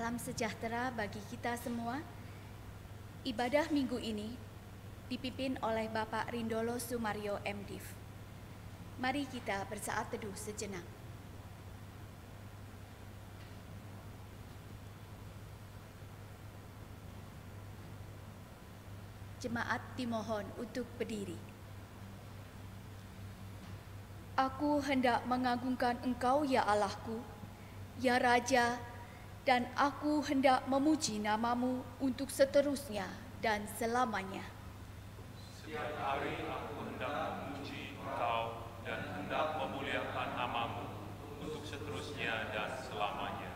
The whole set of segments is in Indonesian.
Salam sejahtera bagi kita semua. Ibadah minggu ini dipimpin oleh Bapak Rindolo Sumaryo MDiv. Mari kita bersaat teduh sejenak. Jemaat dimohon untuk berdiri. Aku hendak mengagungkan Engkau ya Allahku, ya Raja, dan aku hendak memuji nama-Mu untuk seterusnya dan selamanya. Setiap hari aku hendak memuji Engkau dan hendak memuliakan nama-Mu untuk seterusnya dan selamanya.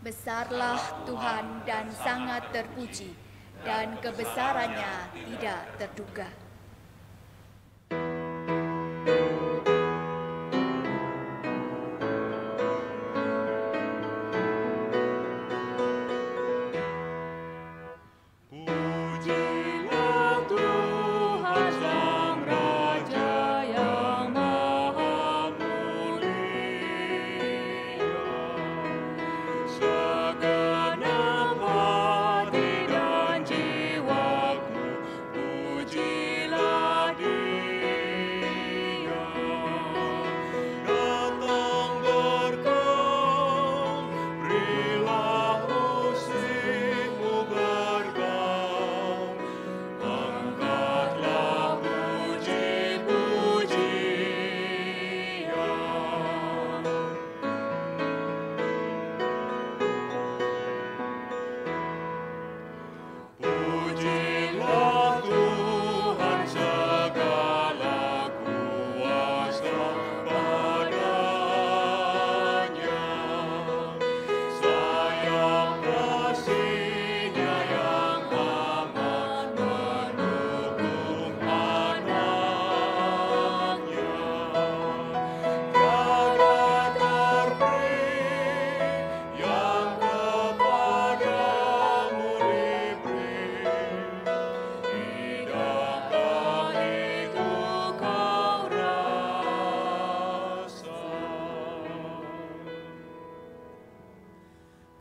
Besarlah Tuhan dan sangat terpuji, dan kebesarannya tidak terduga.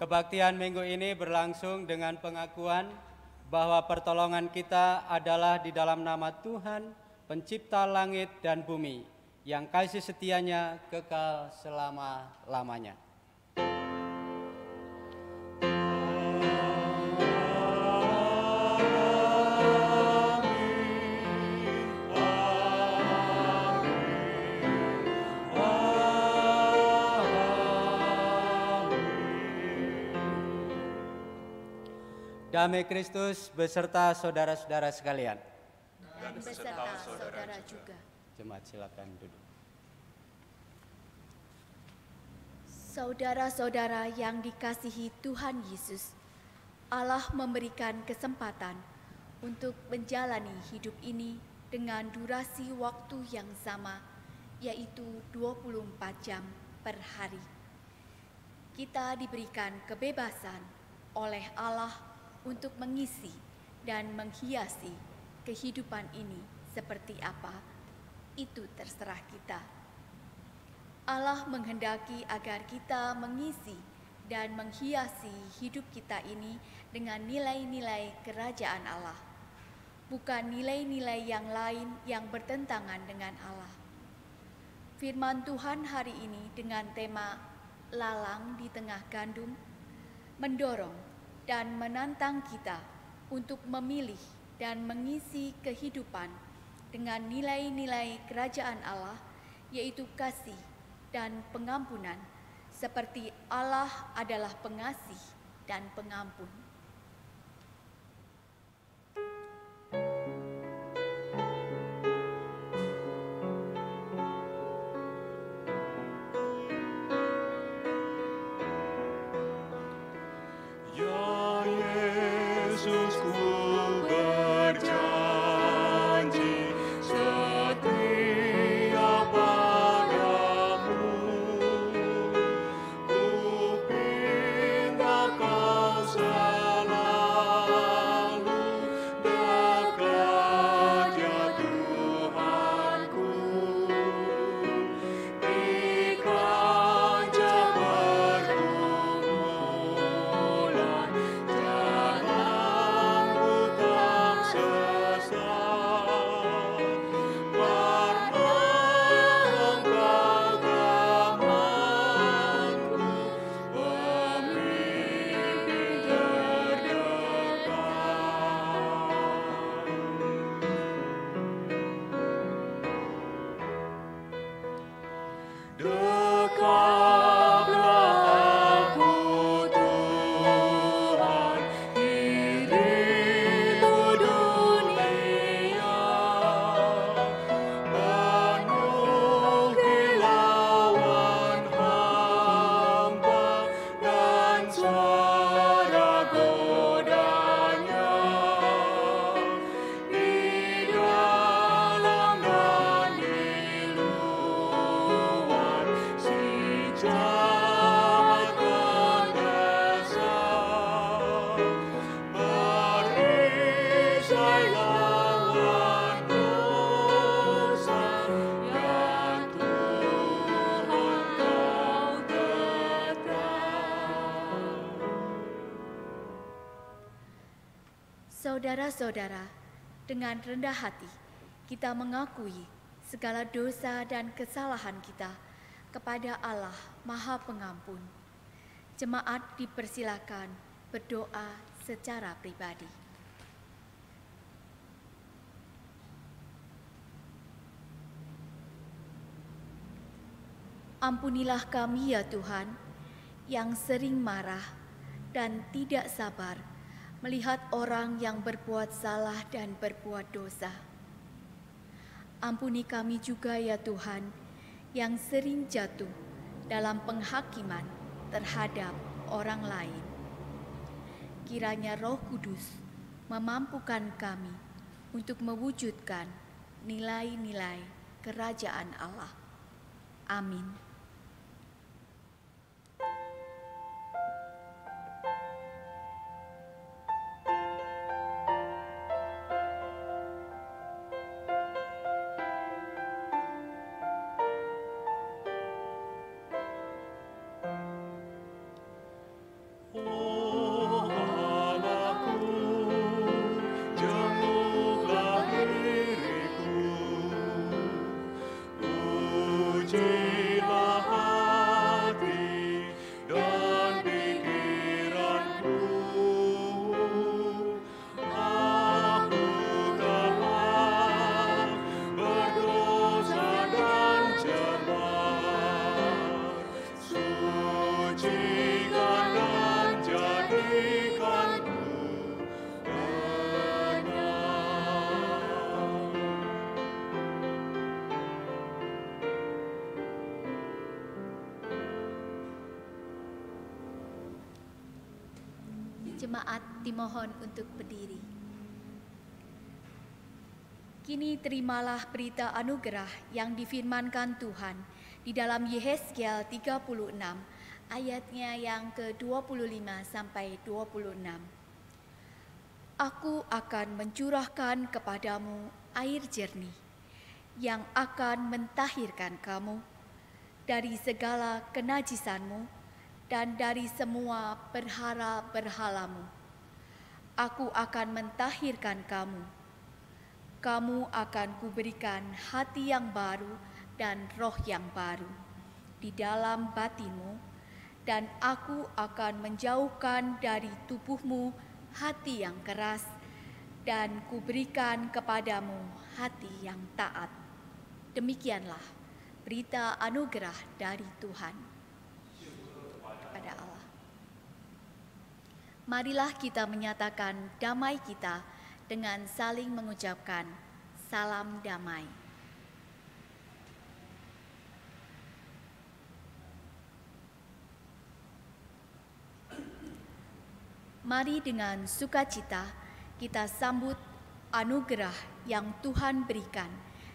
Kebaktian minggu ini berlangsung dengan pengakuan bahwa pertolongan kita adalah di dalam nama Tuhan, pencipta langit dan bumi, yang kasih setianya kekal selama-lamanya. Damai Kristus beserta saudara-saudara sekalian. Dan beserta saudara juga. Jemaat silakan duduk. Saudara-saudara yang dikasihi Tuhan Yesus, Allah memberikan kesempatan untuk menjalani hidup ini dengan durasi waktu yang sama, yaitu 24 jam per hari. Kita diberikan kebebasan oleh Allah untuk mengisi dan menghiasi kehidupan ini seperti apa, itu terserah kita. Allah menghendaki agar kita mengisi dan menghiasi hidup kita ini dengan nilai-nilai kerajaan Allah, bukan nilai-nilai yang lain yang bertentangan dengan Allah. Firman Tuhan hari ini dengan tema Lalang di Tengah Gandum mendorong dan menantang kita untuk memilih dan mengisi kehidupan dengan nilai-nilai kerajaan Allah, yaitu kasih dan pengampunan, seperti Allah adalah pengasih dan pengampun. Kau Saudara-saudara, dengan rendah hati kita mengakui segala dosa dan kesalahan kita kepada Allah Maha Pengampun. Jemaat dipersilakan berdoa secara pribadi. Ampunilah kami ya Tuhan, yang sering marah dan tidak sabar melihat orang yang berbuat salah dan berbuat dosa. Ampuni kami juga ya Tuhan, yang sering jatuh dalam penghakiman terhadap orang lain. Kiranya Roh Kudus memampukan kami untuk mewujudkan nilai-nilai kerajaan Allah. Amin. Jemaat dimohon untuk berdiri. Kini terimalah berita anugerah yang difirmankan Tuhan di dalam Yehezkiel 36 ayatnya yang ke-25 sampai 26. Aku akan mencurahkan kepadamu air jernih yang akan mentahirkan kamu dari segala kenajisanmu dan dari semua berhala-berhalamu. Aku akan mentahirkan kamu. Kamu akan kuberikan hati yang baru dan roh yang baru di dalam batinmu, dan aku akan menjauhkan dari tubuhmu hati yang keras, dan kuberikan kepadamu hati yang taat. Demikianlah berita anugerah dari Tuhan. Kepada Allah. Marilah kita menyatakan damai kita dengan saling mengucapkan salam damai. Mari dengan sukacita kita sambut anugerah yang Tuhan berikan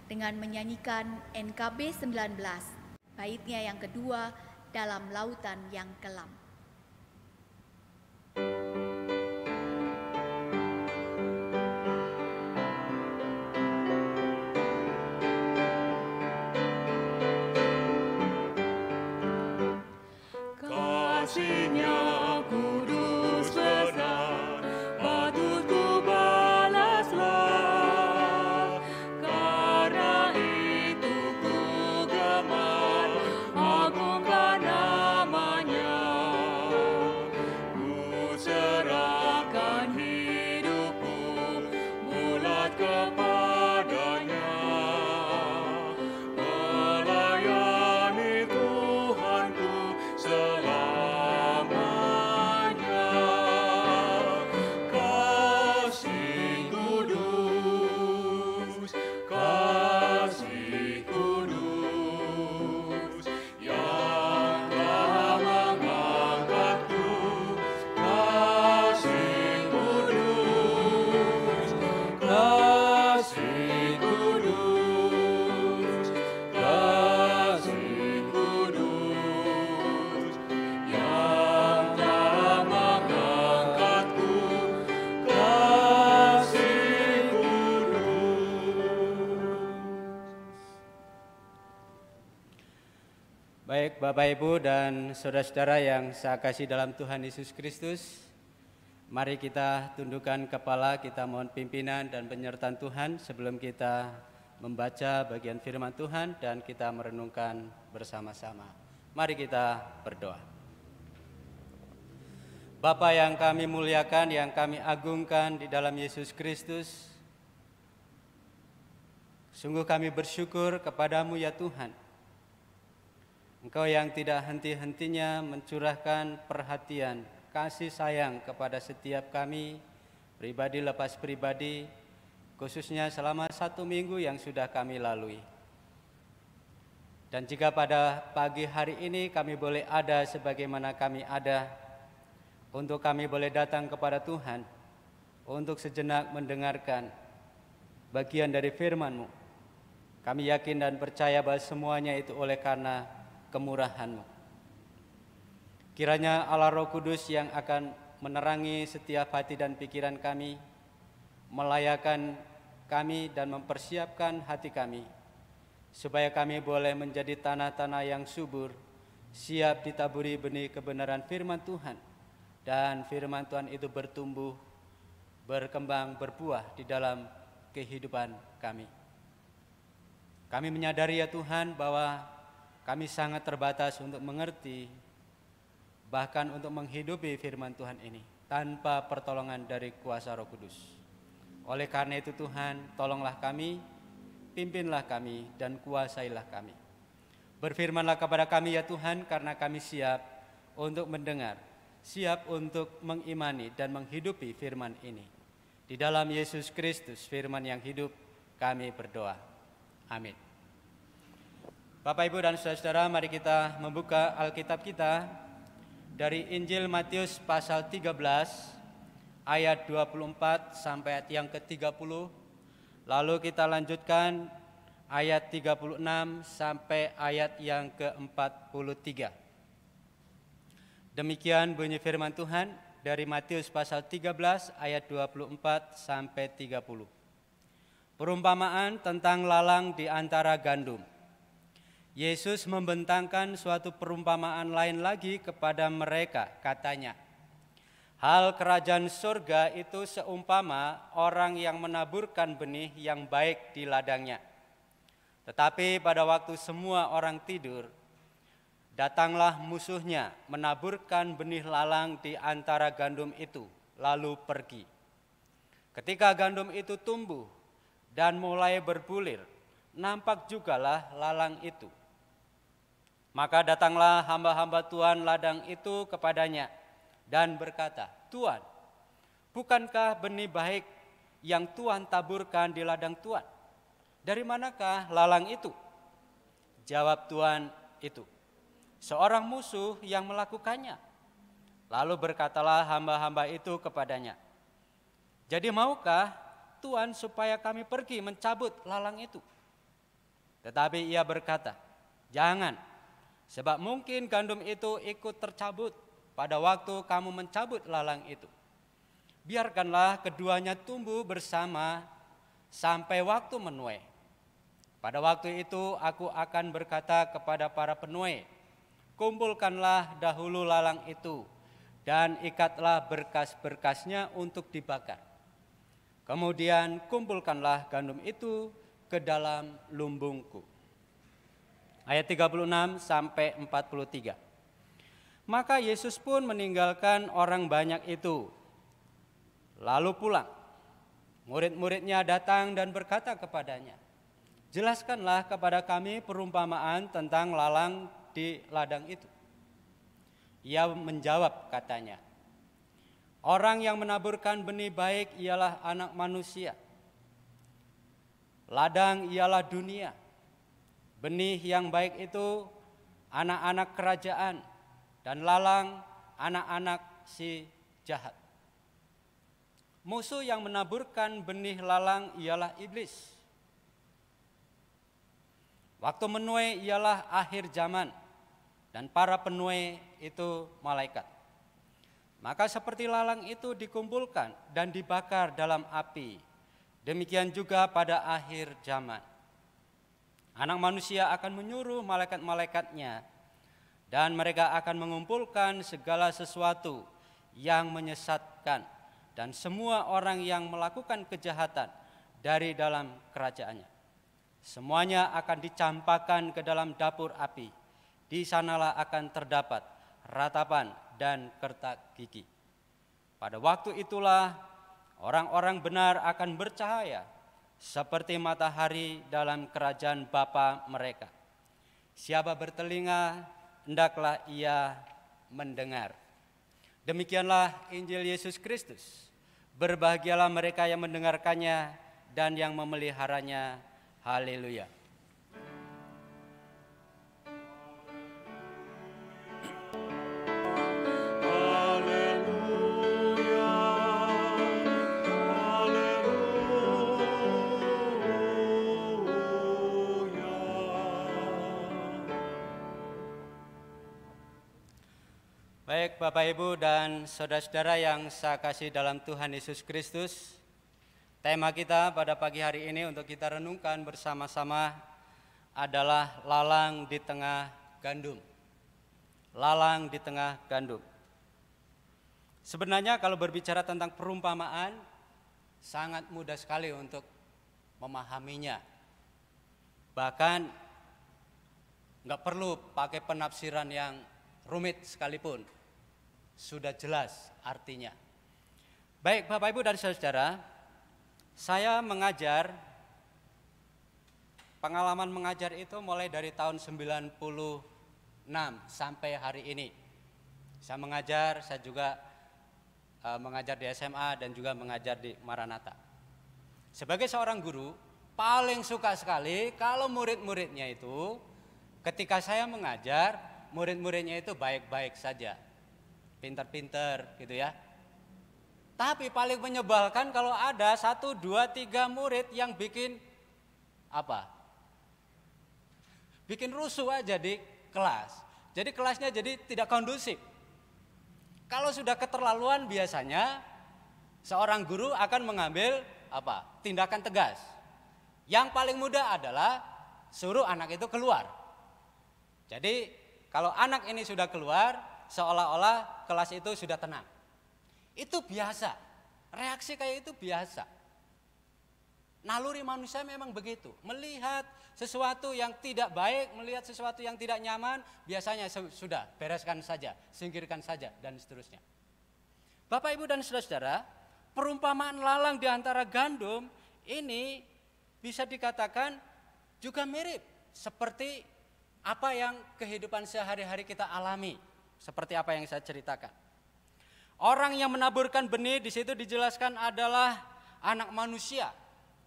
dengan menyanyikan NKB 19, baitnya yang kedua, dalam lautan yang kelam. Kasih-Nya kudus benar, patut ku balaslah. Karena itu ku gemar, agungkan namanya. Ku serahkan hidupku bulat kepadanya. Melayani Tuhanku selamanya. Kasih kudus, kasih kudus, yang telah mengangkatku. Kasih kudus, kasih kudus, kasih kudus, yang telah mengangkatku. Kasih kudus. Baik Bapak Ibu dan saudara-saudara yang saya kasih dalam Tuhan Yesus Kristus, Mari kita tundukkan kepala, kita mohon pimpinan dan penyertaan Tuhan sebelum kita membaca bagian firman Tuhan dan kita merenungkan bersama-sama. Mari kita berdoa. Bapa yang kami muliakan, yang kami agungkan di dalam Yesus Kristus, sungguh kami bersyukur kepadamu ya Tuhan. Engkau yang tidak henti-hentinya mencurahkan perhatian, kasih sayang kepada setiap kami, pribadi lepas pribadi, khususnya selama 1 minggu yang sudah kami lalui. Dan jika pada pagi hari ini kami boleh ada sebagaimana kami ada, untuk kami boleh datang kepada Tuhan, untuk sejenak mendengarkan bagian dari firman-Mu, kami yakin dan percaya bahwa semuanya itu oleh karena kemurahan-Mu. Kiranya Allah Roh Kudus yang akan menerangi setiap hati dan pikiran kami, melayakan kami dan mempersiapkan hati kami, supaya kami boleh menjadi tanah-tanah yang subur, siap ditaburi benih kebenaran firman Tuhan, dan firman Tuhan itu bertumbuh, berkembang, berbuah di dalam kehidupan kami. Kami menyadari ya Tuhan bahwa kami sangat terbatas untuk mengerti, bahkan untuk menghidupi firman Tuhan ini tanpa pertolongan dari kuasa Roh Kudus. Oleh karena itu Tuhan, tolonglah kami, pimpinlah kami, dan kuasailah kami. Berfirmanlah kepada kami ya Tuhan, karena kami siap untuk mendengar, siap untuk mengimani dan menghidupi firman ini. Di dalam Yesus Kristus, firman yang hidup, kami berdoa. Amin. Bapak, Ibu, dan saudara-saudara, mari kita membuka Alkitab kita dari Injil Matius pasal 13 ayat 24 sampai ayat yang ke-30. Lalu kita lanjutkan ayat 36 sampai ayat yang ke-43. Demikian bunyi firman Tuhan dari Matius pasal 13 ayat 24 sampai 30. Perumpamaan tentang lalang di antara gandum. Yesus membentangkan suatu perumpamaan lain lagi kepada mereka, katanya, hal kerajaan surga itu seumpama orang yang menaburkan benih yang baik di ladangnya. Tetapi pada waktu semua orang tidur, datanglah musuhnya menaburkan benih lalang di antara gandum itu, lalu pergi. Ketika gandum itu tumbuh dan mulai berbulir, nampak jugalah lalang itu. Maka datanglah hamba-hamba Tuhan ladang itu kepadanya dan berkata, Tuan, bukankah benih baik yang Tuhan taburkan di ladang Tuan? Dari manakah lalang itu? Jawab Tuan itu, seorang musuh yang melakukannya. Lalu berkatalah hamba-hamba itu kepadanya, jadi maukah Tuan supaya kami pergi mencabut lalang itu? Tetapi ia berkata, jangan. Sebab mungkin gandum itu ikut tercabut pada waktu kamu mencabut lalang itu. Biarkanlah keduanya tumbuh bersama sampai waktu menuai. Pada waktu itu aku akan berkata kepada para penuai, kumpulkanlah dahulu lalang itu dan ikatlah berkas-berkasnya untuk dibakar. Kemudian kumpulkanlah gandum itu ke dalam lumbungku. Ayat 36 sampai 43. Maka Yesus pun meninggalkan orang banyak itu, lalu pulang. Murid-muridnya datang dan berkata kepadanya, jelaskanlah kepada kami perumpamaan tentang lalang di ladang itu. Ia menjawab katanya, orang yang menaburkan benih baik ialah anak manusia. Ladang ialah dunia. Benih yang baik itu anak-anak kerajaan, dan lalang anak-anak si jahat. Musuh yang menaburkan benih lalang ialah iblis. Waktu menuai ialah akhir zaman, dan para penuai itu malaikat. Maka seperti lalang itu dikumpulkan dan dibakar dalam api, demikian juga pada akhir zaman. Anak manusia akan menyuruh malaikat-malaikatnya, dan mereka akan mengumpulkan segala sesuatu yang menyesatkan dan semua orang yang melakukan kejahatan dari dalam kerajaannya. Semuanya akan dicampakkan ke dalam dapur api. Di sanalah akan terdapat ratapan dan kertak gigi. Pada waktu itulah orang-orang benar akan bercahaya seperti matahari dalam kerajaan Bapa mereka. Siapa bertelinga, hendaklah ia mendengar. Demikianlah Injil Yesus Kristus. Berbahagialah mereka yang mendengarkannya dan yang memeliharanya. Haleluya. Baik Bapak Ibu dan saudara-saudara yang saya kasih dalam Tuhan Yesus Kristus, tema kita pada pagi hari ini untuk kita renungkan bersama-sama adalah lalang di tengah gandum. Lalang di tengah gandum. Sebenarnya kalau berbicara tentang perumpamaan, sangat mudah sekali untuk memahaminya. Bahkan nggak perlu pakai penafsiran yang rumit sekalipun. Sudah jelas artinya. Baik Bapak Ibu dan saudara, saya mengajar, pengalaman mengajar itu mulai dari tahun 96 sampai hari ini. Saya mengajar, saya juga mengajar di SMA dan juga mengajar di Maranatha. Sebagai seorang guru, paling suka sekali kalau murid-muridnya itu ketika saya mengajar, murid-muridnya itu baik-baik saja. Pinter-pinter gitu ya. Tapi paling menyebalkan kalau ada 1, 2, 3 murid yang bikin apa? Bikin rusuh aja di kelas. Jadi kelasnya jadi tidak kondusif. Kalau sudah keterlaluan biasanya seorang guru akan mengambil apa? Tindakan tegas. Yang paling mudah adalah suruh anak itu keluar. Jadi kalau anak ini sudah keluar, seolah-olah kelas itu sudah tenang. Itu biasa, reaksi kayak itu biasa. Naluri manusia memang begitu. Melihat sesuatu yang tidak baik, melihat sesuatu yang tidak nyaman, biasanya sudah bereskan saja, singkirkan saja, dan seterusnya. Bapak, Ibu, dan saudara-saudara, perumpamaan lalang di antara gandum ini bisa dikatakan juga mirip seperti apa yang kehidupan sehari-hari kita alami. Seperti apa yang saya ceritakan. Orang yang menaburkan benih di situ dijelaskan adalah anak manusia.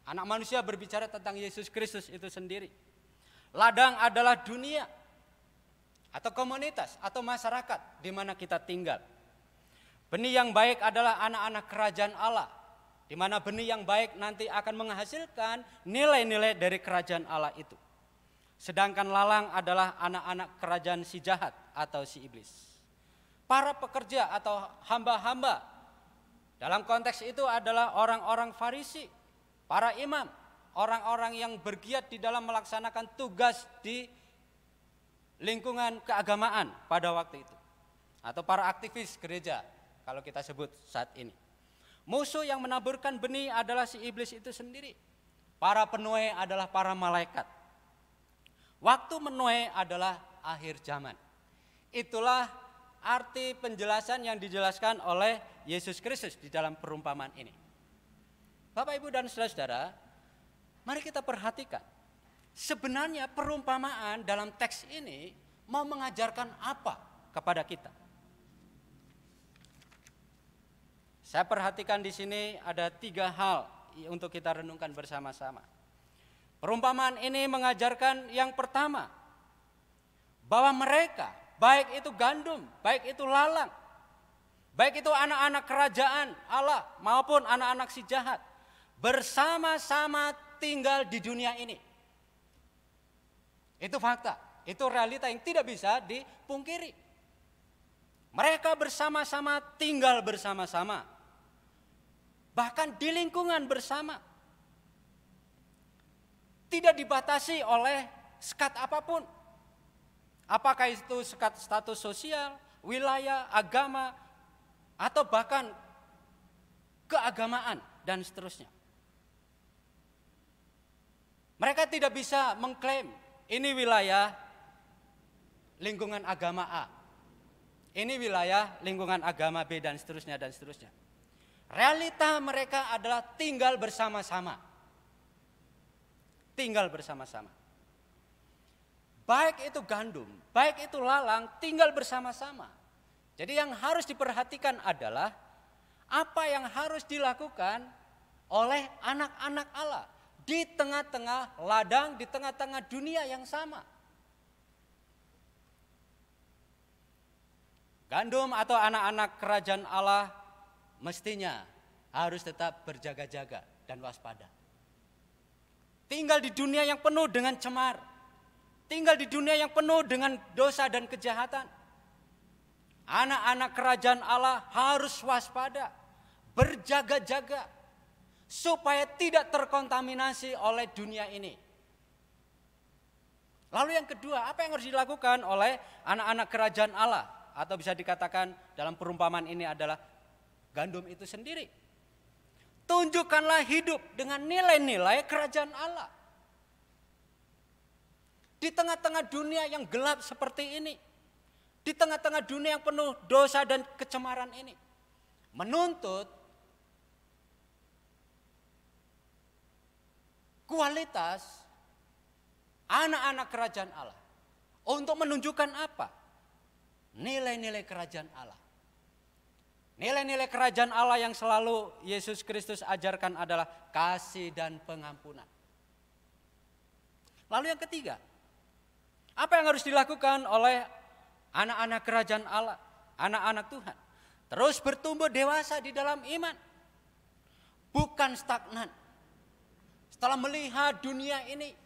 Anak manusia berbicara tentang Yesus Kristus itu sendiri. Ladang adalah dunia atau komunitas atau masyarakat di mana kita tinggal. Benih yang baik adalah anak-anak kerajaan Allah, di mana benih yang baik nanti akan menghasilkan nilai-nilai dari kerajaan Allah itu. Sedangkan lalang adalah anak-anak kerajaan si jahat atau si iblis. Para pekerja atau hamba-hamba dalam konteks itu adalah orang-orang Farisi, para imam, orang-orang yang bergiat di dalam melaksanakan tugas di lingkungan keagamaan pada waktu itu. Atau para aktivis gereja kalau kita sebut saat ini. Musuh yang menaburkan benih adalah si iblis itu sendiri. Para penuai adalah para malaikat. Waktu menuai adalah akhir zaman. Itulah arti penjelasan yang dijelaskan oleh Yesus Kristus di dalam perumpamaan ini. Bapak, Ibu, dan saudara-saudara, mari kita perhatikan. Sebenarnya perumpamaan dalam teks ini mau mengajarkan apa kepada kita? Saya perhatikan di sini ada 3 hal untuk kita renungkan bersama-sama. Perumpamaan ini mengajarkan yang pertama, bahwa mereka, baik itu gandum, baik itu lalang, baik itu anak-anak kerajaan Allah maupun anak-anak si jahat, bersama-sama tinggal di dunia ini. Itu fakta, itu realita yang tidak bisa dipungkiri. Mereka bersama-sama tinggal bersama-sama, bahkan di lingkungan bersama. Tidak dibatasi oleh sekat apapun. Apakah itu sekat status sosial, wilayah, agama, atau bahkan keagamaan, dan seterusnya. Mereka tidak bisa mengklaim ini wilayah lingkungan agama A, ini wilayah lingkungan agama B, dan seterusnya dan seterusnya. Realita mereka adalah tinggal bersama-sama. Tinggal bersama-sama. Baik itu gandum, baik itu lalang, tinggal bersama-sama. Jadi yang harus diperhatikan adalah apa yang harus dilakukan oleh anak-anak Allah di tengah-tengah ladang, di tengah-tengah dunia yang sama. Gandum atau anak-anak kerajaan Allah mestinya harus tetap berjaga-jaga dan waspada. Tinggal di dunia yang penuh dengan cemar. Tinggal di dunia yang penuh dengan dosa dan kejahatan. Anak-anak kerajaan Allah harus waspada, berjaga-jaga, supaya tidak terkontaminasi oleh dunia ini. Lalu yang kedua, apa yang harus dilakukan oleh anak-anak kerajaan Allah? Atau bisa dikatakan dalam perumpamaan ini adalah gandum itu sendiri. Tunjukkanlah hidup dengan nilai-nilai kerajaan Allah. Di tengah-tengah dunia yang gelap seperti ini, di tengah-tengah dunia yang penuh dosa dan kecemaran ini, menuntut kualitas anak-anak kerajaan Allah untuk menunjukkan apa? Nilai-nilai kerajaan Allah. Nilai-nilai kerajaan Allah yang selalu Yesus Kristus ajarkan adalah kasih dan pengampunan. Lalu yang ketiga, apa yang harus dilakukan oleh anak-anak kerajaan Allah, anak-anak Tuhan? Terus bertumbuh dewasa di dalam iman. Bukan stagnan. Setelah melihat dunia ini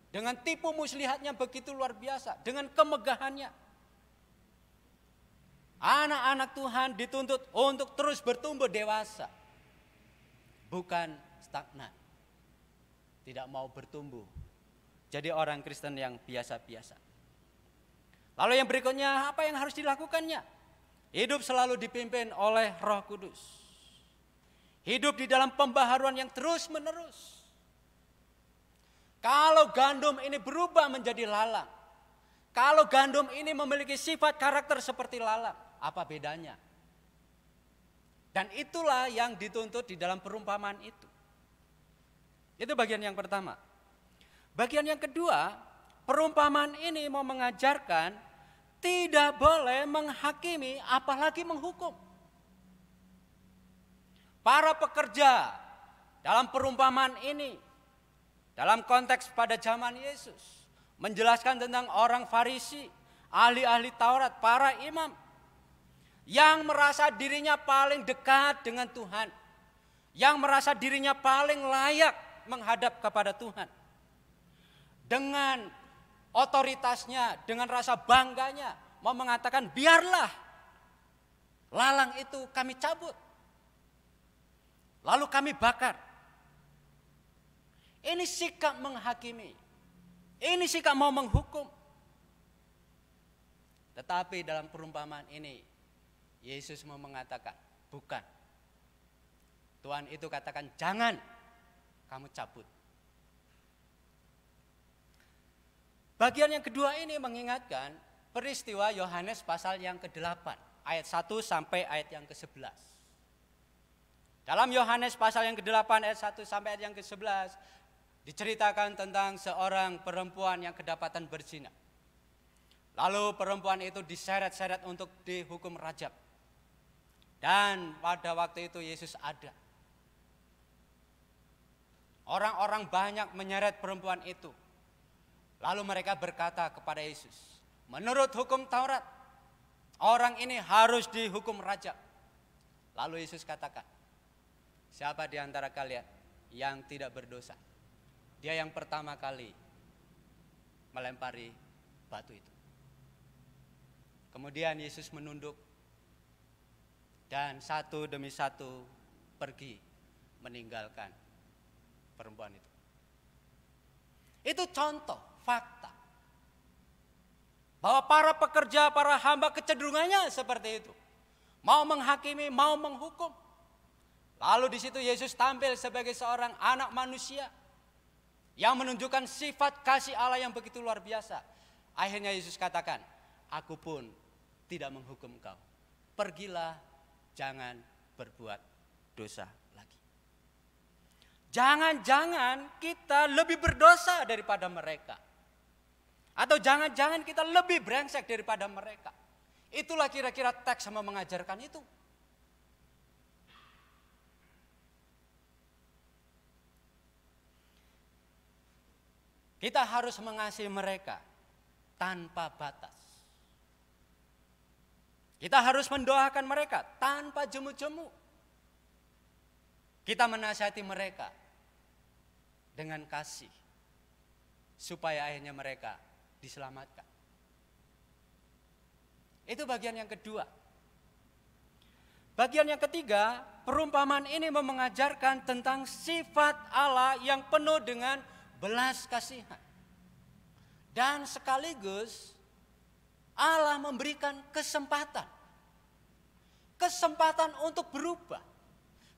dengan tipu muslihatnya begitu luar biasa, dengan kemegahannya, anak-anak Tuhan dituntut untuk terus bertumbuh dewasa. Bukan stagnan. Tidak mau bertumbuh. Jadi orang Kristen yang biasa-biasa. Lalu yang berikutnya, apa yang harus dilakukannya? Hidup selalu dipimpin oleh Roh Kudus. Hidup di dalam pembaharuan yang terus-menerus. Kalau gandum ini berubah menjadi lalang, kalau gandum ini memiliki sifat karakter seperti lalang, apa bedanya? Dan itulah yang dituntut di dalam perumpamaan itu. Itu bagian yang pertama. Bagian yang kedua, perumpamaan ini mau mengajarkan tidak boleh menghakimi apalagi menghukum. Para pekerja dalam perumpamaan ini, dalam konteks pada zaman Yesus, menjelaskan tentang orang Farisi, ahli-ahli Taurat, para imam, yang merasa dirinya paling dekat dengan Tuhan, yang merasa dirinya paling layak menghadap kepada Tuhan. Dengan otoritasnya, dengan rasa bangganya, mau mengatakan biarlah lalang itu kami cabut, lalu kami bakar. Ini sikap menghakimi, ini sikap mau menghukum. Tetapi dalam perumpamaan ini, Yesus mau mengatakan, bukan. Tuhan itu katakan, jangan kamu cabut. Bagian yang kedua ini mengingatkan peristiwa Yohanes pasal yang ke-8, ayat 1 sampai ayat yang ke-11. Dalam Yohanes pasal yang ke-8 ayat 1 sampai ayat yang ke-11 diceritakan tentang seorang perempuan yang kedapatan berzina. Lalu perempuan itu diseret-seret untuk dihukum rajam. Dan pada waktu itu Yesus ada. Orang-orang banyak menyeret perempuan itu. Lalu mereka berkata kepada Yesus, menurut hukum Taurat, orang ini harus dihukum rajam. Lalu Yesus katakan, siapa di antara kalian yang tidak berdosa? Dia yang pertama kali melempari batu itu. Kemudian Yesus menunduk dan satu demi satu pergi meninggalkan perempuan itu. Itu contoh fakta bahwa para pekerja, para hamba kecenderungannya seperti itu. Mau menghakimi, mau menghukum. Lalu di situ Yesus tampil sebagai seorang anak manusia yang menunjukkan sifat kasih Allah yang begitu luar biasa. Akhirnya Yesus katakan, aku pun tidak menghukum kau. Pergilah, jangan berbuat dosa lagi. Jangan-jangan kita lebih berdosa daripada mereka. Atau jangan-jangan kita lebih brengsek daripada mereka. Itulah kira-kira teks yang mengajarkan itu. Kita harus mengasihi mereka tanpa batas. Kita harus mendoakan mereka tanpa jemu-jemu. Kita menasihati mereka dengan kasih, supaya akhirnya mereka diselamatkan. Itu bagian yang kedua. Bagian yang ketiga, perumpamaan ini mengajarkan tentang sifat Allah yang penuh dengan belas kasihan. Dan sekaligus Allah memberikan kesempatan. Kesempatan untuk berubah.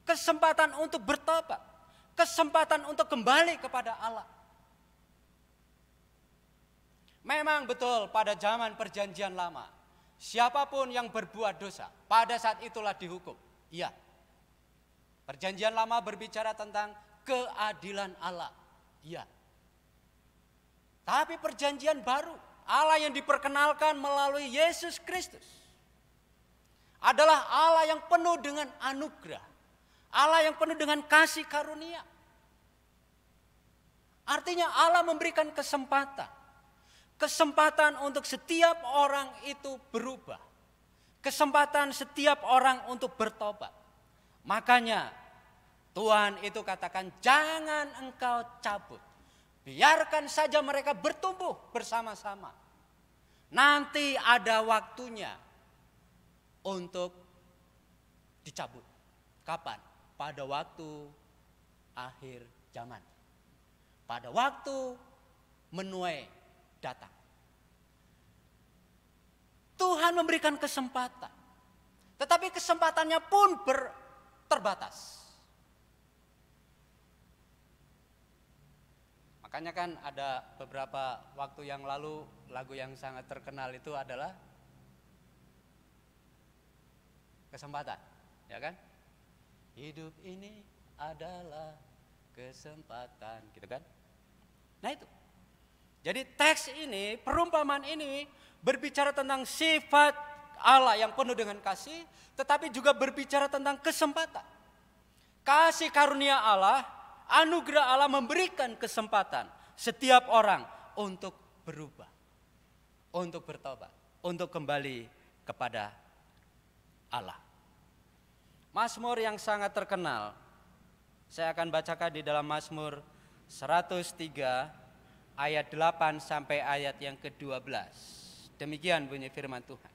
Kesempatan untuk bertobat. Kesempatan untuk kembali kepada Allah. Memang betul pada zaman perjanjian lama, siapapun yang berbuat dosa pada saat itulah dihukum. Iya. Perjanjian lama berbicara tentang keadilan Allah. Iya. Tapi perjanjian baru, Allah yang diperkenalkan melalui Yesus Kristus adalah Allah yang penuh dengan anugerah. Allah yang penuh dengan kasih karunia. Artinya Allah memberikan kesempatan. Kesempatan untuk setiap orang itu berubah. Kesempatan setiap orang untuk bertobat. Makanya Tuhan itu katakan, jangan engkau cabut. Biarkan saja mereka bertumbuh bersama-sama. Nanti ada waktunya untuk dicabut. Kapan? Pada waktu akhir zaman. Pada waktu menuai datang. Tuhan memberikan kesempatan. Tetapi kesempatannya pun terbatas. Makanya kan ada beberapa waktu yang lalu lagu yang sangat terkenal itu adalah kesempatan, ya kan? Hidup ini adalah kesempatan, gitu kan? Nah itu. Jadi teks ini, perumpamaan ini berbicara tentang sifat Allah yang penuh dengan kasih, tetapi juga berbicara tentang kesempatan. Kasih karunia Allah, anugerah Allah memberikan kesempatan setiap orang untuk berubah, untuk bertobat, untuk kembali kepada Allah. Mazmur yang sangat terkenal, saya akan bacakan di dalam Mazmur 103 ayat 8 sampai ayat yang ke-12. Demikian bunyi firman Tuhan.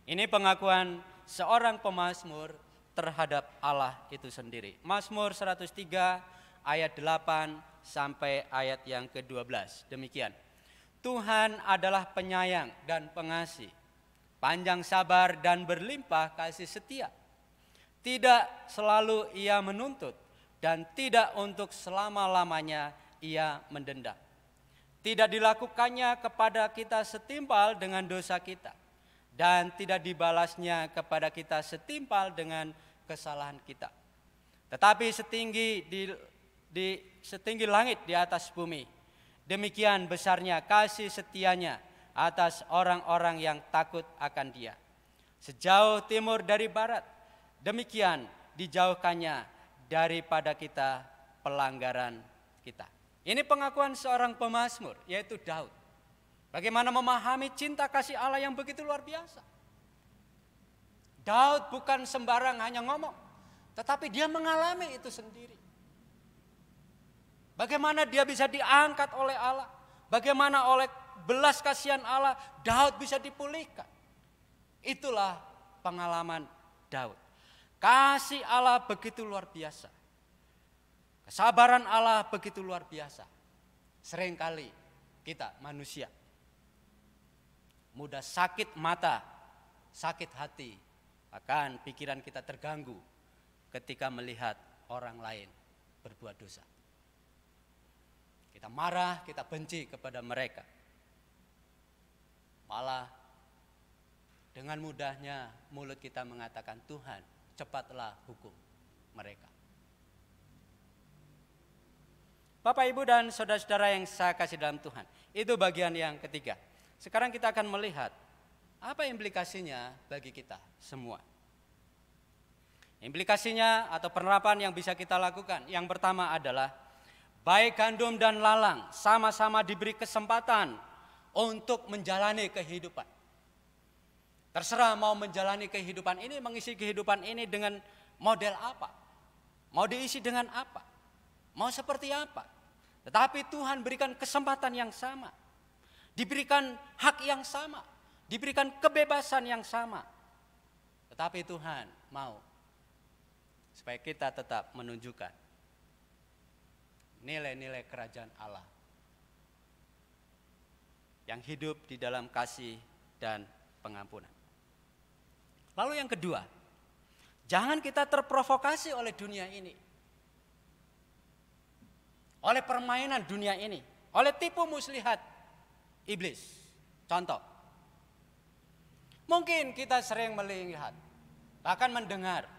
Ini pengakuan seorang pemazmur terhadap Allah itu sendiri. Mazmur 103 ayat 8 sampai ayat yang ke-12. Demikian. Tuhan adalah penyayang dan pengasih, panjang sabar dan berlimpah kasih setia. Tidak selalu ia menuntut dan tidak untuk selama-lamanya ia mendendam. Tidak dilakukannya kepada kita setimpal dengan dosa kita, dan tidak dibalasnya kepada kita setimpal dengan kesalahan kita. Tetapi setinggi langit di atas bumi, demikian besarnya kasih setianya atas orang-orang yang takut akan Dia. Sejauh timur dari barat, demikian dijauhkannya daripada kita pelanggaran kita. Ini pengakuan seorang pemazmur, yaitu Daud. Bagaimana memahami cinta kasih Allah yang begitu luar biasa. Daud bukan sembarang hanya ngomong, tetapi dia mengalami itu sendiri. Bagaimana dia bisa diangkat oleh Allah, bagaimana oleh belas kasihan Allah Daud bisa dipulihkan. Itulah pengalaman Daud. Kasih Allah begitu luar biasa. Kesabaran Allah begitu luar biasa. Seringkali kita manusia mudah sakit mata, sakit hati, bahkan pikiran kita terganggu ketika melihat orang lain berbuat dosa. Kita marah, kita benci kepada mereka. Malah dengan mudahnya mulut kita mengatakan, Tuhan, cepatlah hukum mereka. Bapak, Ibu, dan saudara-saudara yang saya kasih dalam Tuhan, itu bagian yang ketiga. Sekarang kita akan melihat apa implikasinya bagi kita semua. Implikasinya atau penerapan yang bisa kita lakukan. Yang pertama adalah baik gandum dan lalang sama-sama diberi kesempatan untuk menjalani kehidupan. Terserah mau menjalani kehidupan ini, mengisi kehidupan ini dengan model apa. Mau diisi dengan apa. Mau seperti apa. Tetapi Tuhan berikan kesempatan yang sama. Diberikan hak yang sama. Diberikan kebebasan yang sama. Tetapi Tuhan mau supaya kita tetap menunjukkan nilai-nilai kerajaan Allah yang hidup di dalam kasih dan pengampunan. Lalu yang kedua, jangan kita terprovokasi oleh dunia ini, oleh permainan dunia ini, oleh tipu muslihat iblis. Contoh, mungkin kita sering melihat, bahkan mendengar,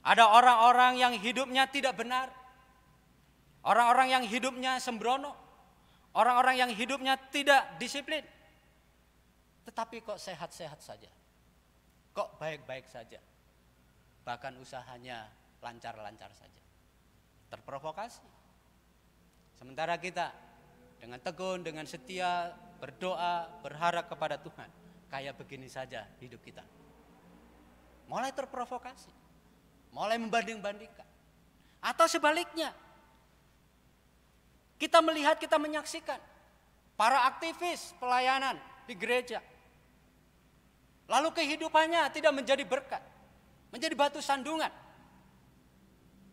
ada orang-orang yang hidupnya tidak benar, orang-orang yang hidupnya sembrono, orang-orang yang hidupnya tidak disiplin, tetapi kok sehat-sehat saja, kok baik-baik saja, bahkan usahanya lancar-lancar saja. Terprovokasi. Sementara kita dengan tekun, dengan setia, berdoa, berharap kepada Tuhan, kayak begini saja hidup kita. Mulai terprovokasi, mulai membanding-bandingkan. Atau sebaliknya, kita melihat, kita menyaksikan para aktivis pelayanan di gereja. Lalu kehidupannya tidak menjadi berkat, menjadi batu sandungan.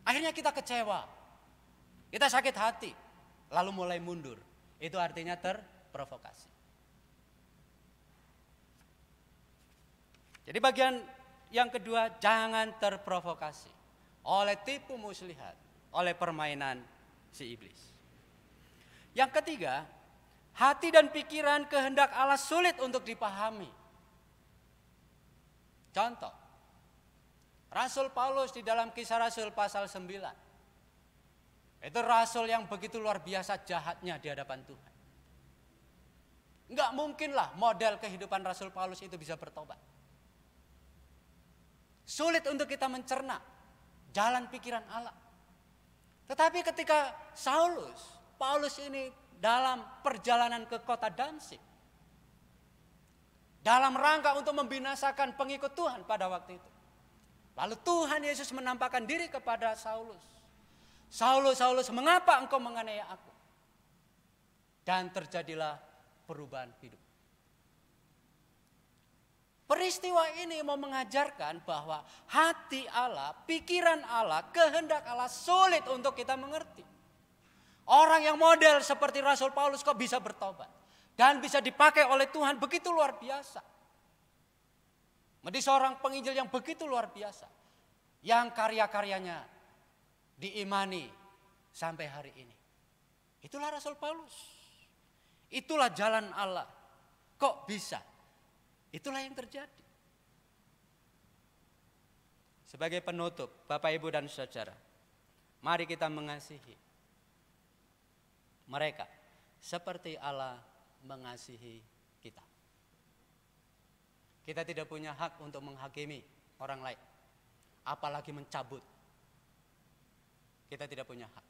Akhirnya kita kecewa, kita sakit hati, lalu mulai mundur. Itu artinya terprovokasi. Jadi bagian yang kedua, jangan terprovokasi oleh tipu muslihat, oleh permainan si iblis. Yang ketiga, hati dan pikiran kehendak Allah sulit untuk dipahami. Contoh, Rasul Paulus di dalam Kisah Rasul pasal 9. Itu rasul yang begitu luar biasa jahatnya di hadapan Tuhan. Enggak mungkinlah model kehidupan Rasul Paulus itu bisa bertobat. Sulit untuk kita mencerna jalan pikiran Allah. Tetapi ketika Paulus ini dalam perjalanan ke kota Damsyik, dalam rangka untuk membinasakan pengikut Tuhan pada waktu itu. Lalu Tuhan Yesus menampakkan diri kepada Saulus. Saulus, Saulus, mengapa engkau menganiaya aku? Dan terjadilah perubahan hidup. Peristiwa ini mau mengajarkan bahwa hati Allah, pikiran Allah, kehendak Allah sulit untuk kita mengerti. Orang yang model seperti Rasul Paulus kok bisa bertobat dan bisa dipakai oleh Tuhan begitu luar biasa. Menjadi seorang penginjil yang begitu luar biasa, yang karya-karyanya diimani sampai hari ini. Itulah Rasul Paulus. Itulah jalan Allah. Kok bisa? Itulah yang terjadi. Sebagai penutup, Bapak, Ibu, dan saudara, mari kita mengasihi mereka seperti Allah mengasihi kita. Kita tidak punya hak untuk menghakimi orang lain, apalagi mencabut. Kita tidak punya hak.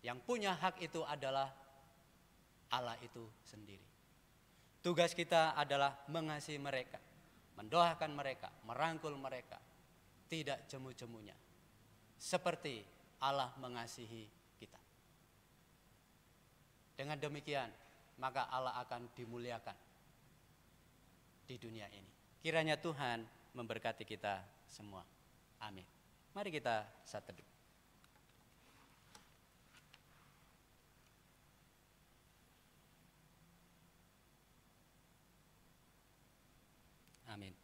Yang punya hak itu adalah Allah itu sendiri. Tugas kita adalah mengasihi mereka, mendoakan mereka, merangkul mereka, tidak jemu-jemunya. Seperti Allah mengasihi kita. Dengan demikian, maka Allah akan dimuliakan di dunia ini. Kiranya Tuhan memberkati kita semua. Amin. Mari kita saat teduh. Amin.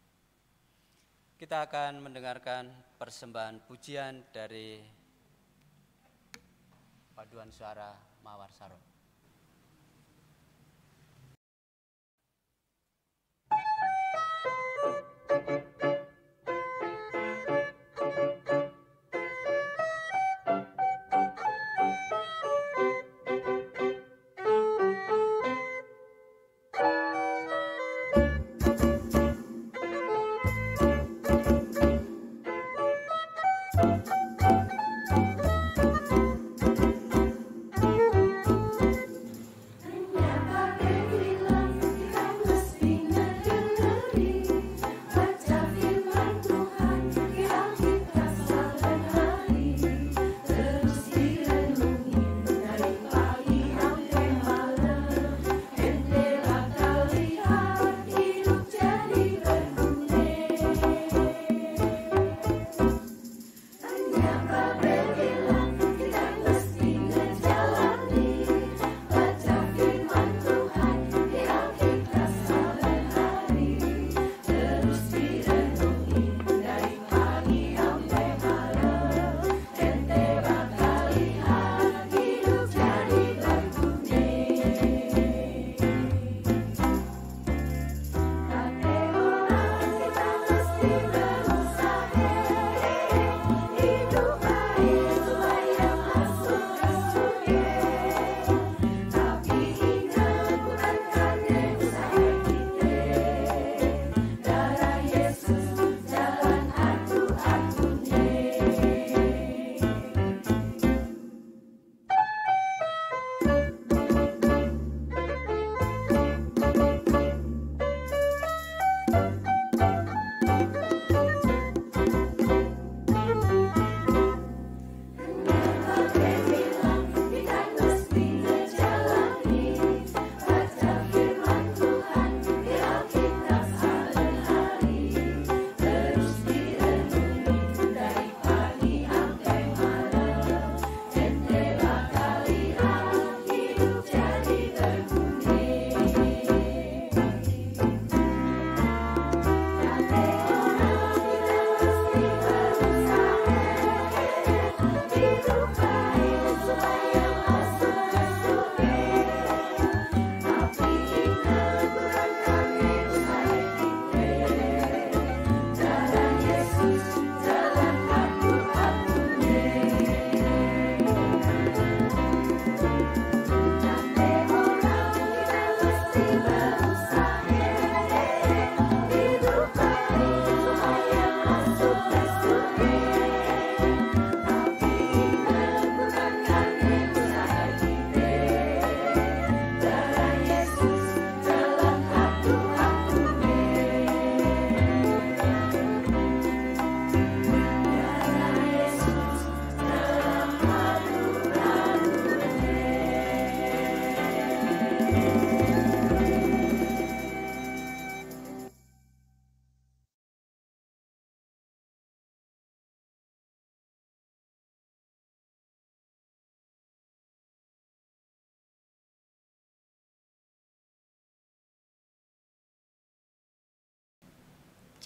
Kita akan mendengarkan persembahan pujian dari Paduan Suara Mawar Saro.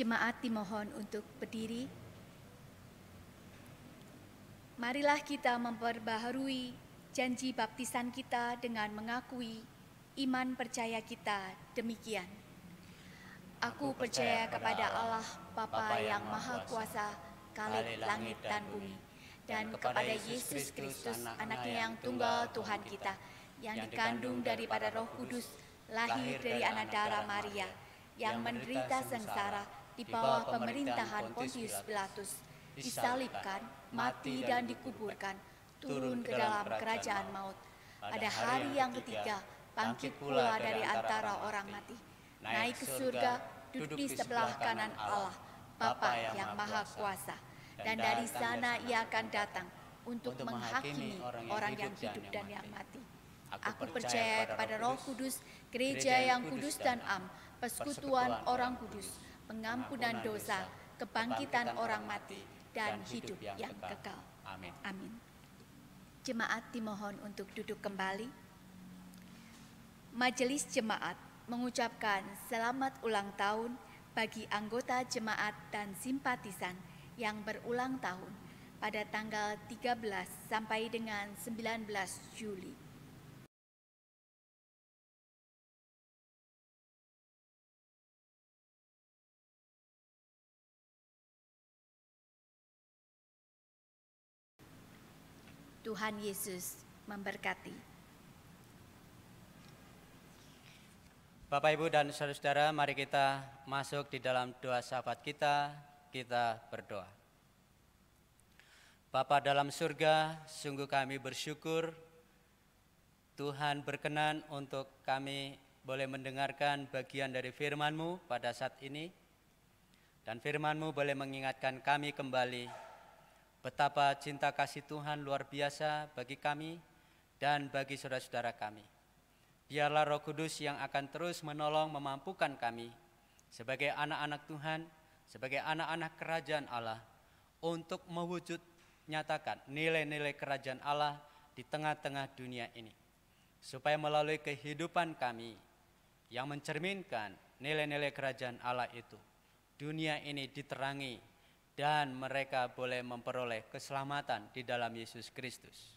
Jemaat dimohon untuk berdiri. Marilah kita memperbaharui janji baptisan kita dengan mengakui iman percaya kita demikian. Aku percaya kepada Allah Bapa yang Maha Kuasa, Khalik langit dan bumi, dan kepada Yesus Kristus, Anaknya yang tunggal Tuhan kita, yang dikandung daripada Roh Kudus, lahir dari anak darah Maria, yang menderita sengsara di bawah pemerintahan Pontius Pilatus, disalibkan, mati dan dikuburkan, turun ke dalam kerajaan maut. Pada hari yang ketiga, bangkit pula dari antara orang mati, naik ke surga, duduk di sebelah kanan Allah, Bapa yang Maha Kuasa. Dan dari sana ia akan datang untuk menghakimi orang yang hidup dan yang mati. Aku percaya kepada Roh Kudus, gereja yang kudus dan am, persekutuan orang kudus, pengampunan dosa, kebangkitan orang mati, dan hidup yang kekal. Amin. Jemaat dimohon untuk duduk kembali. Majelis jemaat mengucapkan selamat ulang tahun bagi anggota jemaat dan simpatisan yang berulang tahun pada tanggal 13 sampai dengan 19 Juli. Tuhan Yesus memberkati. Bapak, Ibu, dan saudara-saudara, mari kita masuk di dalam doa syafaat kita berdoa. Bapa dalam surga, sungguh kami bersyukur Tuhan berkenan untuk kami boleh mendengarkan bagian dari firman-Mu pada saat ini. Dan firman-Mu boleh mengingatkan kami kembali betapa cinta kasih Tuhan luar biasa bagi kami dan bagi saudara-saudara kami. Biarlah Roh Kudus yang akan terus menolong memampukan kami sebagai anak-anak Tuhan, sebagai anak-anak kerajaan Allah untuk mewujud nyatakan nilai-nilai kerajaan Allah di tengah-tengah dunia ini. Supaya melalui kehidupan kami yang mencerminkan nilai-nilai kerajaan Allah itu, dunia ini diterangi dan mereka boleh memperoleh keselamatan di dalam Yesus Kristus.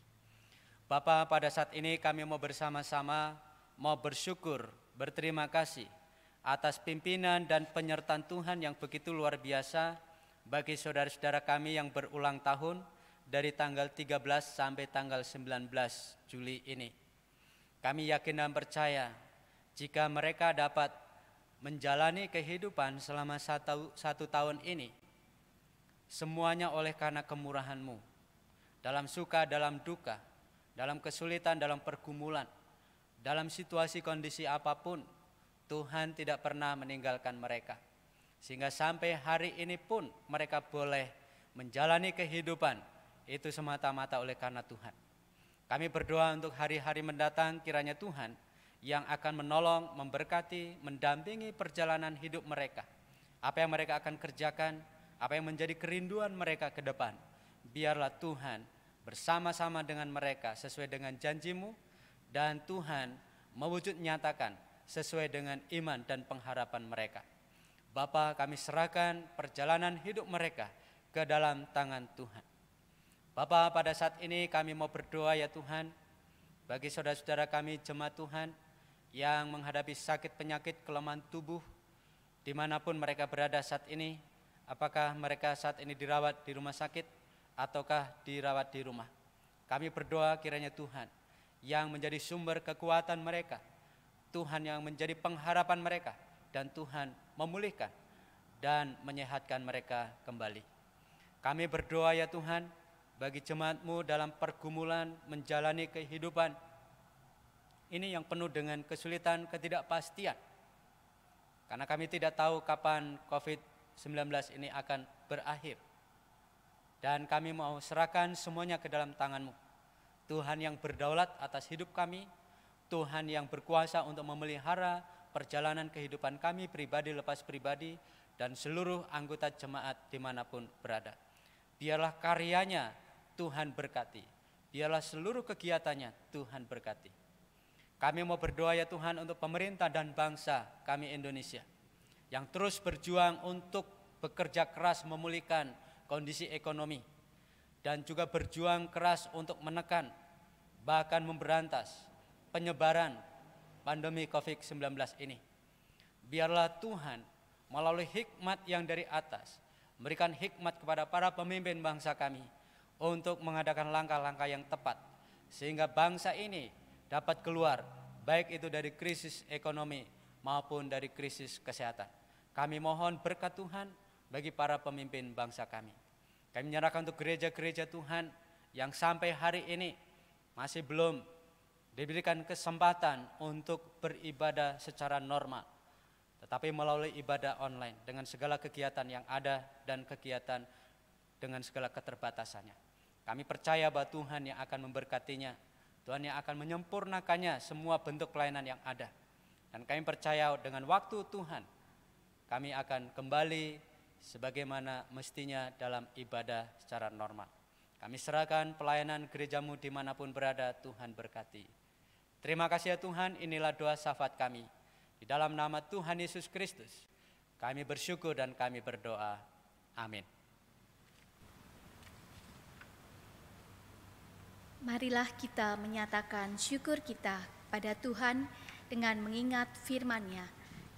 Bapa, pada saat ini kami mau bersama-sama mau bersyukur, berterima kasih atas pimpinan dan penyertaan Tuhan yang begitu luar biasa bagi saudara-saudara kami yang berulang tahun dari tanggal 13 sampai tanggal 19 Juli ini. Kami yakin dan percaya jika mereka dapat menjalani kehidupan selama satu tahun ini, semuanya oleh karena kemurahan-Mu. Dalam suka, dalam duka, dalam kesulitan, dalam pergumulan, dalam situasi kondisi apapun, Tuhan tidak pernah meninggalkan mereka. Sehingga sampai hari ini pun mereka boleh menjalani kehidupan itu semata-mata oleh karena Tuhan. Kami berdoa untuk hari-hari mendatang, kiranya Tuhan yang akan menolong, memberkati, mendampingi perjalanan hidup mereka. Apa yang mereka akan kerjakan, apa yang menjadi kerinduan mereka ke depan, biarlah Tuhan bersama-sama dengan mereka sesuai dengan janji-Mu, dan Tuhan mewujud nyatakan sesuai dengan iman dan pengharapan mereka. Bapa, kami serahkan perjalanan hidup mereka ke dalam tangan Tuhan. Bapa, pada saat ini kami mau berdoa ya Tuhan, bagi saudara-saudara kami jemaat Tuhan yang menghadapi sakit penyakit kelemahan tubuh dimanapun mereka berada saat ini. Apakah mereka saat ini dirawat di rumah sakit ataukah dirawat di rumah? Kami berdoa kiranya Tuhan yang menjadi sumber kekuatan mereka, Tuhan yang menjadi pengharapan mereka, dan Tuhan memulihkan dan menyehatkan mereka kembali. Kami berdoa ya Tuhan bagi jemaat-Mu dalam pergumulan menjalani kehidupan ini yang penuh dengan kesulitan, ketidakpastian. Karena kami tidak tahu kapan COVID-19 ini akan berakhir. Dan kami mau serahkan semuanya ke dalam tangan-Mu. Tuhan yang berdaulat atas hidup kami, Tuhan yang berkuasa untuk memelihara perjalanan kehidupan kami pribadi lepas pribadi dan seluruh anggota jemaat dimanapun berada. Biarlah karyanya Tuhan berkati, biarlah seluruh kegiatannya Tuhan berkati. Kami mau berdoa ya Tuhan untuk pemerintah dan bangsa kami Indonesia yang terus berjuang untuk bekerja keras memulihkan kondisi ekonomi dan juga berjuang keras untuk menekan bahkan memberantas penyebaran pandemi COVID-19 ini. Biarlah Tuhan melalui hikmat yang dari atas memberikan hikmat kepada para pemimpin bangsa kami untuk mengadakan langkah-langkah yang tepat sehingga bangsa ini dapat keluar baik itu dari krisis ekonomi maupun dari krisis kesehatan. Kami mohon berkat Tuhan bagi para pemimpin bangsa kami. Kami menyerahkan untuk gereja-gereja Tuhan yang sampai hari ini masih belum diberikan kesempatan untuk beribadah secara normal, tetapi melalui ibadah online dengan segala kegiatan yang ada dan kegiatan dengan segala keterbatasannya. Kami percaya bahwa Tuhan yang akan memberkatinya, Tuhan yang akan menyempurnakannya semua bentuk pelayanan yang ada. Dan kami percaya dengan waktu Tuhan, kami akan kembali sebagaimana mestinya dalam ibadah secara normal. Kami serahkan pelayanan gereja-Mu dimanapun berada, Tuhan berkati. Terima kasih ya Tuhan, inilah doa syafaat kami. Di dalam nama Tuhan Yesus Kristus, Kami bersyukur dan kami berdoa. Amin. Marilah kita menyatakan syukur kita pada Tuhan dengan mengingat firman-Nya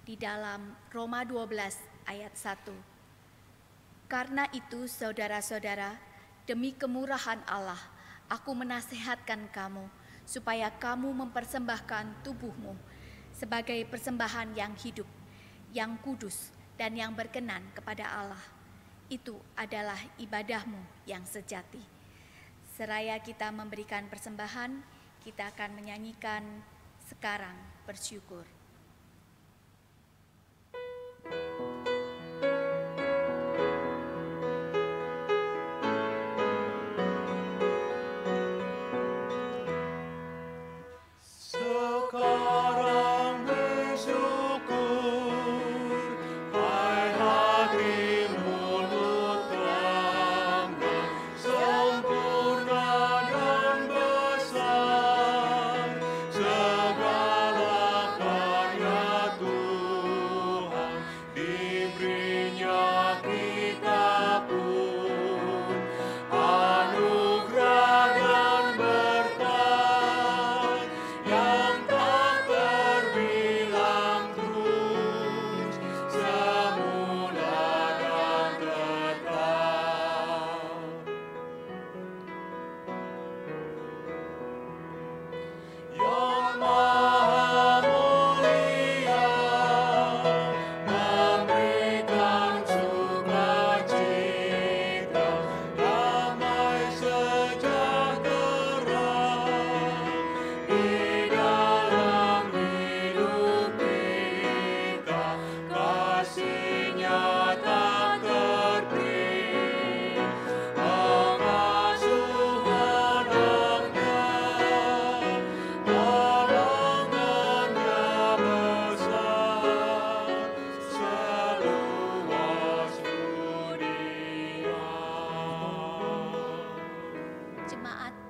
di dalam Roma 12 ayat 1. Karena itu saudara-saudara, demi kemurahan Allah, aku menasihatkan kamu supaya kamu mempersembahkan tubuhmu sebagai persembahan yang hidup, yang kudus, dan yang berkenan kepada Allah. Itu adalah ibadahmu yang sejati. Seraya kita memberikan persembahan, kita akan menyanyikan Sekarang Bersyukur.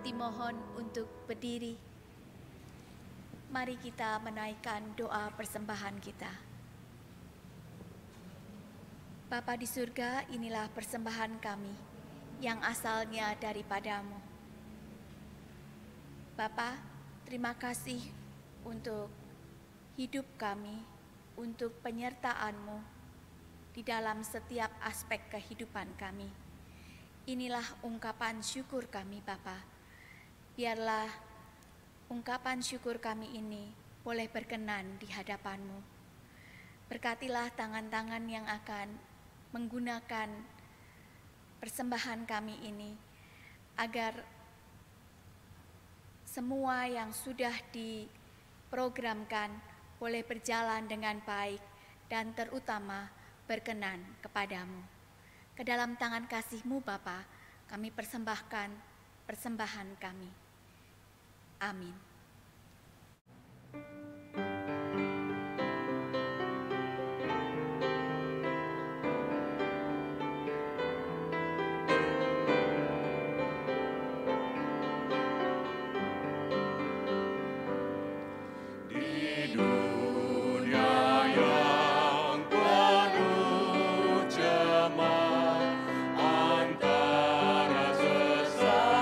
Dimohon untuk berdiri. Mari kita menaikkan doa persembahan kita. Bapa di surga, inilah persembahan kami yang asalnya daripadamu. Bapa, terima kasih untuk hidup kami, untuk penyertaan-Mu di dalam setiap aspek kehidupan kami. Inilah ungkapan syukur kami, Bapa. Biarlah ungkapan syukur kami ini boleh berkenan di hadapan-Mu. Berkatilah tangan-tangan yang akan menggunakan persembahan kami ini, agar semua yang sudah diprogramkan boleh berjalan dengan baik dan terutama berkenan kepadamu. Ke dalam tangan kasih-Mu Bapa, kami persembahkan persembahan kami. Amin. Antara sesamamu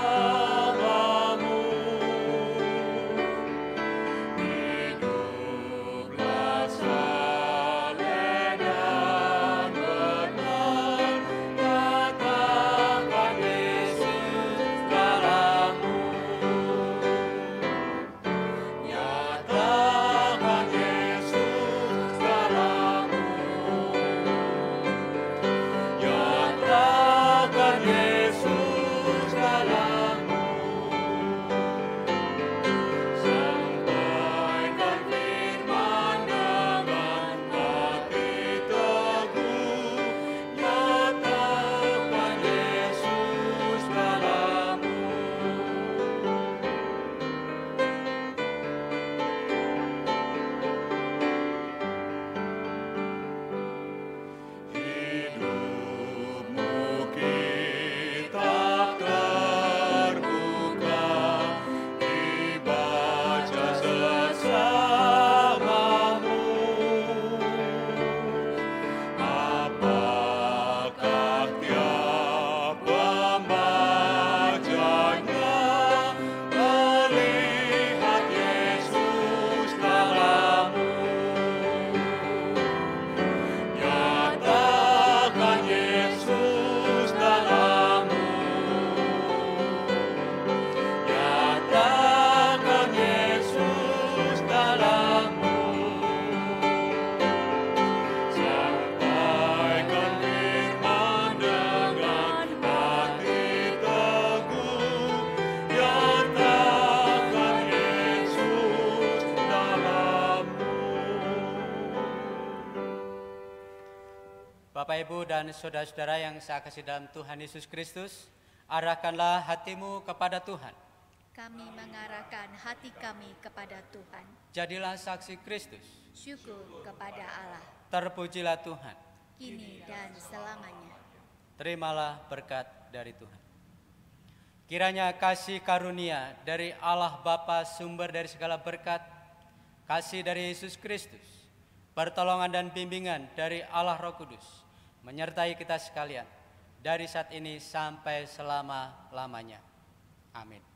Bapak, Ibu, dan saudara-saudara yang saya kasih dalam Tuhan Yesus Kristus, arahkanlah hatimu kepada Tuhan. Kami mengarahkan hati kami kepada Tuhan. Jadilah saksi Kristus. Syukur kepada Allah, Terpujilah Tuhan. kini dan selamanya. Terimalah berkat dari Tuhan. Kiranya kasih karunia dari Allah Bapa, sumber dari segala berkat, kasih dari Yesus Kristus, pertolongan dan bimbingan dari Allah Roh Kudus, menyertai kita sekalian, dari saat ini sampai selama-lamanya. Amin.